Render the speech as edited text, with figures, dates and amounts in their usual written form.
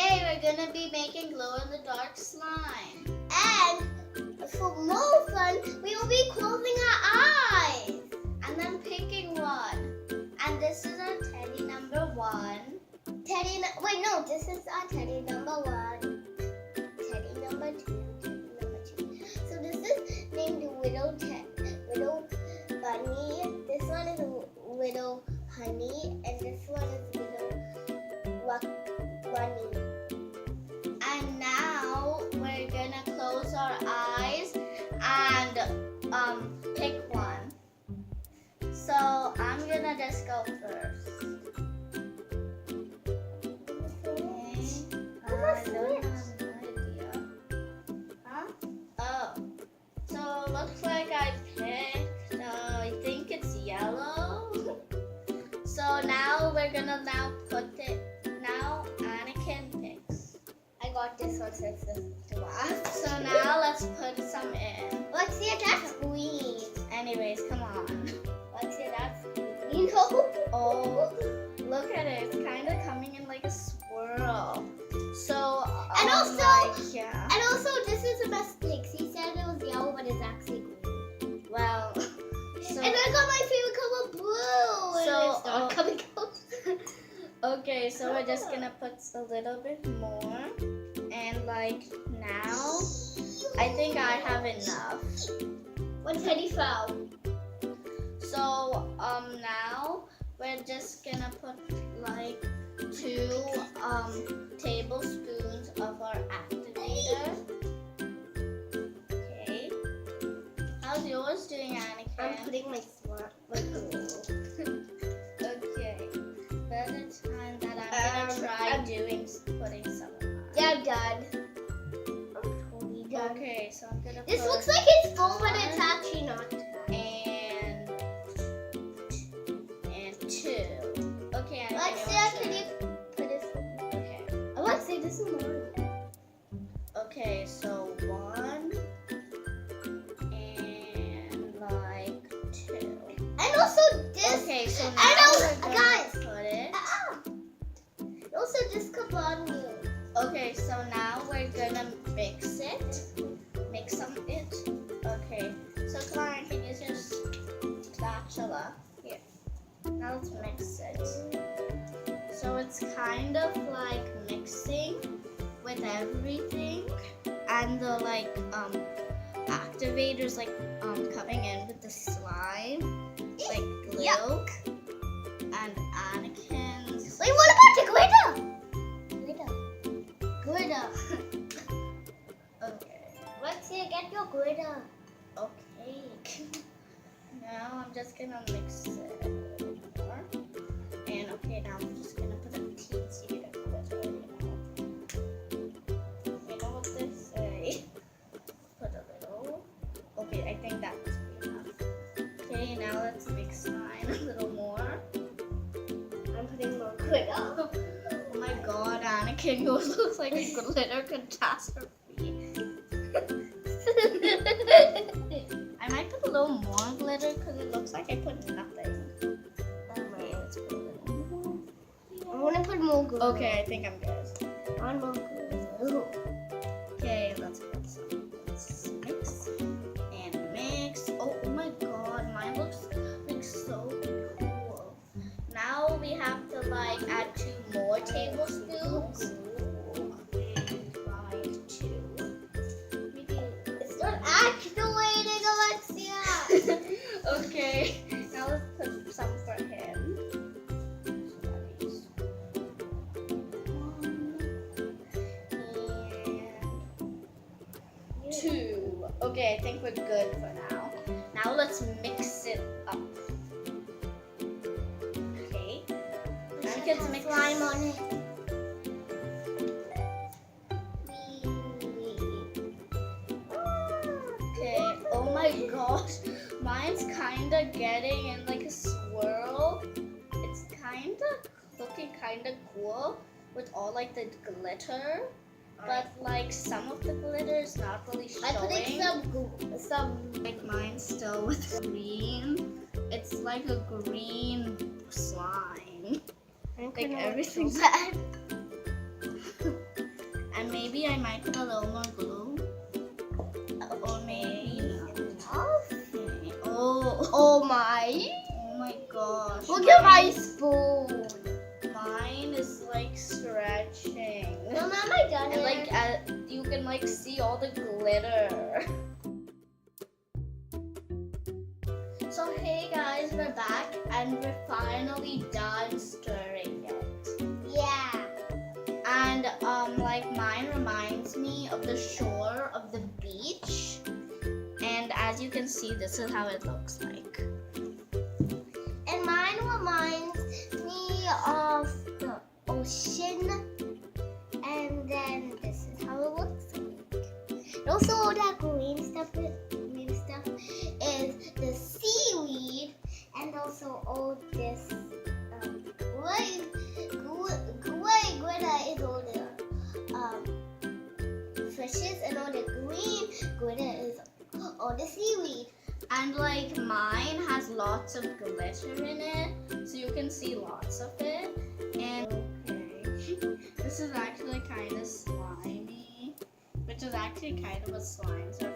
Today we're gonna be making glow-in-the-dark slime. And for more fun, we will be closing our eyes. And then picking one. And this is our teddy number 1. This is our teddy number 1. Teddy number 2. Teddy number 2. So this is named Little Bunny. This one is Little Honey. And this one is Little Bunny. And now we're gonna close our eyes and pick one. So I'm gonna just go first. I don't have no idea. Huh? Oh. So looks like I picked, I think it's yellow. So now we're gonna put it, now Anakin picks. I got this one since this is the last. So now let's put some in. Let's see if that's green. Anyways, come on. Let's see if that's green. Oh, look at it. It's kind of coming in like a swirl. So, And also, yeah. And also, this is a mistake. He said it was yellow, but it's actually green. Well, so. And I got my favorite color, blue. So, and it's not coming out. Okay, so we're just gonna put a little bit more. And like now, I think I have enough. One teddy fell. So, now we're just gonna put like 2 tablespoons of our activator. Okay. How's yours doing, Anakin? I'm putting my smart Okay. By the time that I'm gonna try putting some of mine. Yeah, I'm done. I'm totally done. Okay, so I'm gonna This put looks like it's full, but it's actually not. And 2. Okay, Let's see, can you put this? Okay. I want to say this is mine. Okay, so 1 and like 2. And also this. Okay, so now I know, we're gonna guys. put it. Also, this could on you. Okay, so now we're gonna mix it. Mix some it. Okay, so come on, can you use your spatula? Here. Now let's mix it. So it's kind of like mixing with everything, and the like activators like coming in with the slime, like glue. Yuck. And Anakin's. Wait, what about the glitter? Glitter. Okay. Let's see, get your glitter. Okay. Now I'm just gonna mix it a little more. And okay, now I'm just gonna put a teensy bit of glitter, You know what they say? Put a little. Okay, I think that must be enough. Okay, now let's mix mine a little more. I'm putting more glitter. Oh my god, Anakin, yours looks like a glitter catastrophe. I might put a little more glitter because it looks like I put nothing. Okay, let's put a little more. I want to put more glitter. Okay, I think I'm good. One more glitter. Okay, let's put some. Let's mix and mix. Oh my god, mine looks like so cool. Now we have to like add 2 more tablespoons. Like 2. Maybe It's not activating, Alexia. Okay, now let's put some for him. And 2. Okay, I think we're good for now. Now let's mix it up. Okay. Anakin's mix Slime on it. Okay, oh my gosh, mine's kind of getting in like a swirl. It's kind of looking kind of cool with all like the glitter, but like some of the glitter is not really showing. I put some like mine's still with green. It's like a green slime. Like everything's bad. And maybe I might put a little more glue. Or maybe. Okay. Oh my. Oh my gosh. Look at my spoon. Mine is like stretching. No, not my done And yet. like you can like see all the glitter. So hey guys, we're back and we're finally done stirring it. Yeah. And like mine reminds me of the shore of the beach. And as you can see, this is how it looks like. And mine reminds me of the ocean. And then this is how it looks like. And also all that green stuff is the seaweed. And also all this gray glitter is all the fishes. And all the green glitter is all the seaweed. And like mine has lots of glitter in it, so you can see lots of it. And okay, this is actually kind of slimy, which is actually kind of a slime. So